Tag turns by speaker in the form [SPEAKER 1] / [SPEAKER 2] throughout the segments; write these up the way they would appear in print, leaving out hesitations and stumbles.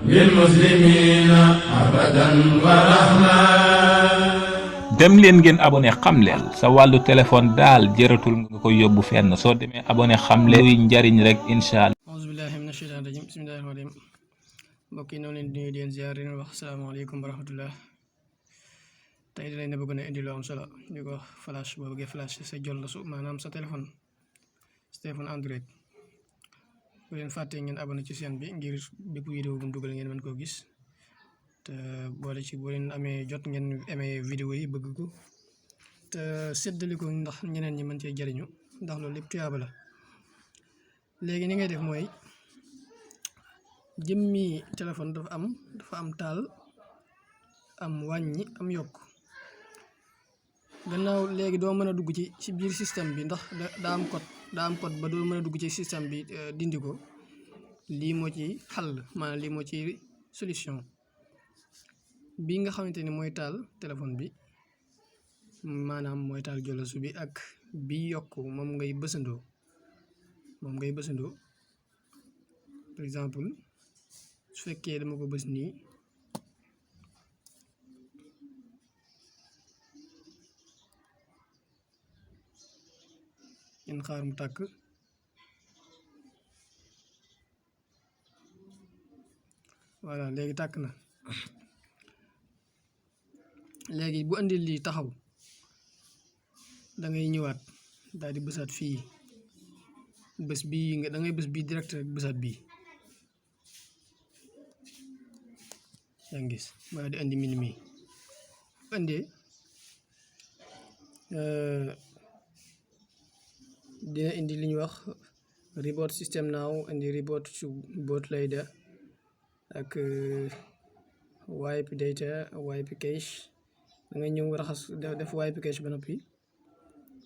[SPEAKER 1] للمسلمين أبدا ورحمة.
[SPEAKER 2] dem leen ngeen abonné xamleel sa wàllu téléphone daal jëratul nga ko yóbbu fenn soo demee abonné xamleel luy njariñ rek incha allah.
[SPEAKER 3] auzu billahi mina shaytaani rajim bismillahi rahmaani rahim. mbokk yi noonu leen di nuyu di leen ziar di leen wax salaamaaleykum wa rahmatullah. tey dinañ bëgg na indi lu am solo ñu ko flash boo bëggee flash sa jollasu maanaam sa téléphone Android. bu leen fàttee ngeen abonné ci chaîne bi ngir bépp vidéo bu mu dugal ngeen mën koo gis te boole ci boo leen amee jot ngeen amee vidéo yi bëgg ko te séddale ko ndax ñeneen ñi mën cee jariñu ndax loolu lépp tuyaaba la. léegi ni ngay def mooy jëmmi téléphone dafa am taal am wàññi am yokk. gannaaw léegi doo mën a dugg ci biir système bi ndax daa am code ba doo mën a dugg ci système bi dindi ko. lii moo ci xàll maanaam lii moo ci solution bi nga xamante ni mooy taal téléphone bi maanaam mooy taal jollasu bi ak bi yokk moom ngay bësandoo par exemple su fekkee dama ko bës nii ngeen xaar mu tàkk. voilà léegi tàkk na. léegi bu andi lii taxaw da ngay ñëwaat daal di bësaat fii bës bii da ngay bës bii direct rek bësaat bii yaa ngi gis ma di andi min mi bu andee dina indi li ñuy wax reboot system now indi reboot to boot later ak wipe data wipe cache da ngay ñëw raxas def wipe cache ba noppi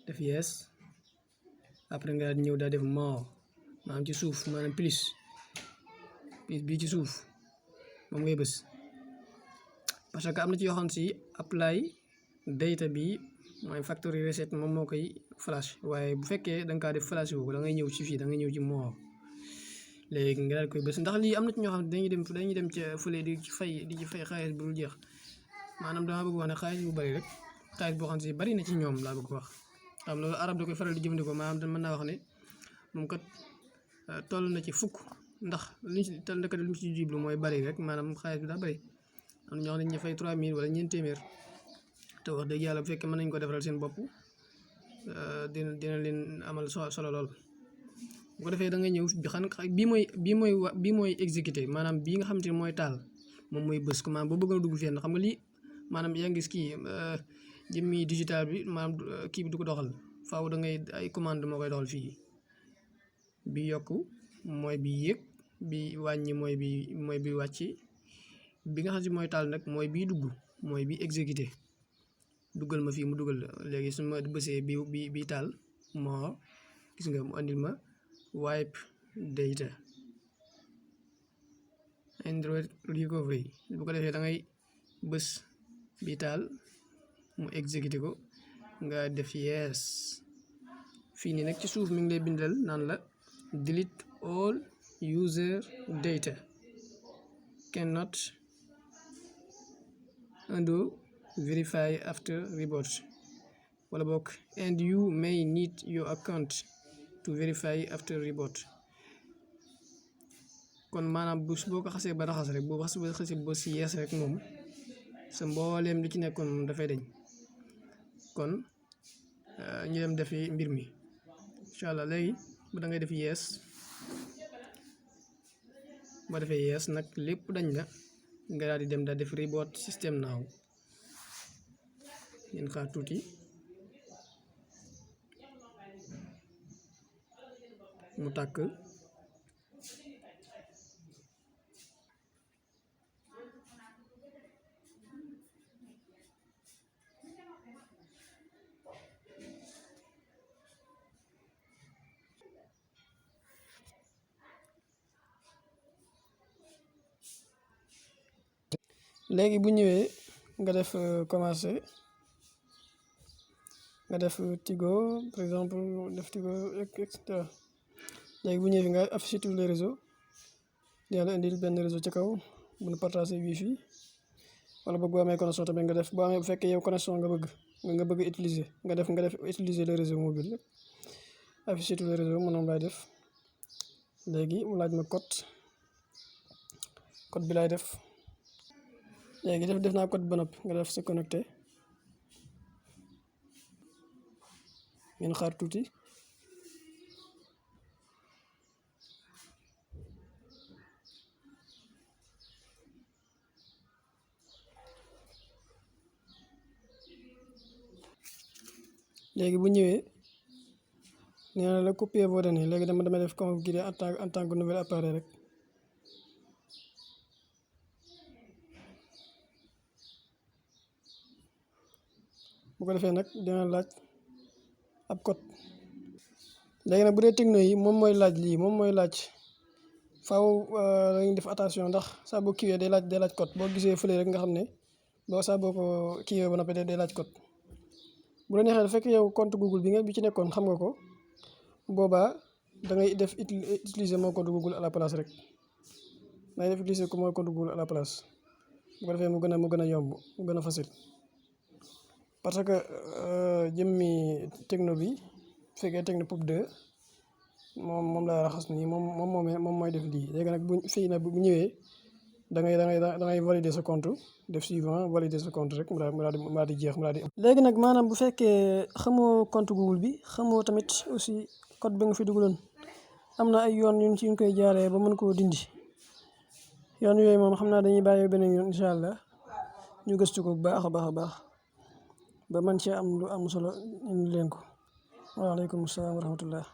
[SPEAKER 3] def yes après nga ñëw daal def more maanaam ci suuf maanaam plus bii ci suuf moom ngay bës parce que am na ci yoo xam si apply data bi mooy factory reset moom moo koy flash waaye bu fekkee da nga kaa def flash wu ko da ngay ñëw ci fii da ngay ñëw ci more léegi nga daal koy bës ndax lii am na ci ñoo xam ne dañuy dem ca fële di ci fay xaalis bu dul jeex maanaam dama bëgg wax ne xaalis bu bari rek xaalis boo xam ne si bari na ci ñoom laa bëgg wax xam loolu arab da koy faral di jëfandikoo maanaam mën naa wax ne moom kat toll na ci fukk ndax liñ ci jublu mooy bari rek maanaam xaalis bi daa bari am na ñoo xam ne ñu fay 3000 wala 4 téeméer te wax dëgg yàlla bu fekkee mën nañ ko defaral seen bopp dina leen amal solo lool. bu ko defee da ngay ñëw xam bii mooy exécuté maanaam bii nga xam te ne mooy taal moom mooy bës ko maanaam boo bëgg a dugg fenn xam nga lii maanaam yaa ngi gis kii jëmmi digital bi maanaam kii bi du ko doxal faaw da ngay ay commande moo koy doxal fii bi yokk mooy bi yéeg bi wàññi mooy bi wàcc bi nga xam si mooy taal nag mooy bii dugg mooy bi exécuté duggal ma fii mu duggal léegi su ma bësee bi taal moo gis nga mu andil ma wipe data Android recovery bu ko defee da ngay bës bi taal mu exécuté ko nga def yes fii nii nag ci suuf mi ngi lay bindal naan la delete all user data cannot undo verify after reboot wala bokk and you may need your account to verify after reboot. kon maanaam boo ko xasee ba raxas rek boo xasee ba si yees rek moom sa mbooleem li ci nekkoon moom dafay dañ kon ñu dem defi mbir mi incha allah. léegi bu da ngay def yees boo defee yees nag lépp dañ la nga daal di dem daal def reboot system now ngeen xaar tuuti mu tàkk. léegi bu ñëwee nga def commencé nga def Tigo par exemple def Tigo et cetera. léegi bu ñëwee nga affiché tous les réseaux dina la indil benn réseau ci kaw bu nu partagé wifi wala boog boo amee connexion tamit nga def boo amee bu fekkee yow connexion nga bëgg utiliser nga def utiliser le réseau mobile affiché tous les réseaux moom laay def. léegi mu laaj ma code bi laay def. léegi def naa code ba noppi nga def se connecté ngeen xaar tuuti. léegi bu ñëwee nee na la copier vos données léegi damay def configurer en tant que nouvel appareil rek. bu ko defee nag dina laaj ab code. léegi nag bu dee techno yi moom mooy laaj lii moom mooy laaj faaw dañuy def attention ndax saa boo kiiwee day laaj code boo gisee fële rek nga xam ne boo ko kiiwee ba noppi day laaj code. bu la neexee fekk yow compte Google bi ci nekkoon xam nga ko boobaa da ngay def utiliser moo compte Google à la place rek day def utiliser ko mooy compte Google à la place bu ko defee mu gën a yomb mu gën a facile. parce que jëmmi techno bi fekkee techno pop 2 moom laa raxas nii moom mooy def lii. léegi nag bu ñëwee da ngay valider sa compte def suivant valider sa compte rek mu daal di jeex mu daal di. léegi nag maanaam bu fekkee xamoo compte Google bi xamoo tamit aussi code bi nga fi dugaloon am na ay yoon yu ñu koy jaaree ba mën koo dindi. yoon yooyu moom xam naa dañuy bàyyi beneen yoon incha allah ñu gëstu ko bu baax a baax ba man cee am lu am solo indi leen ko. waaleykum salaam wa rahmatullah.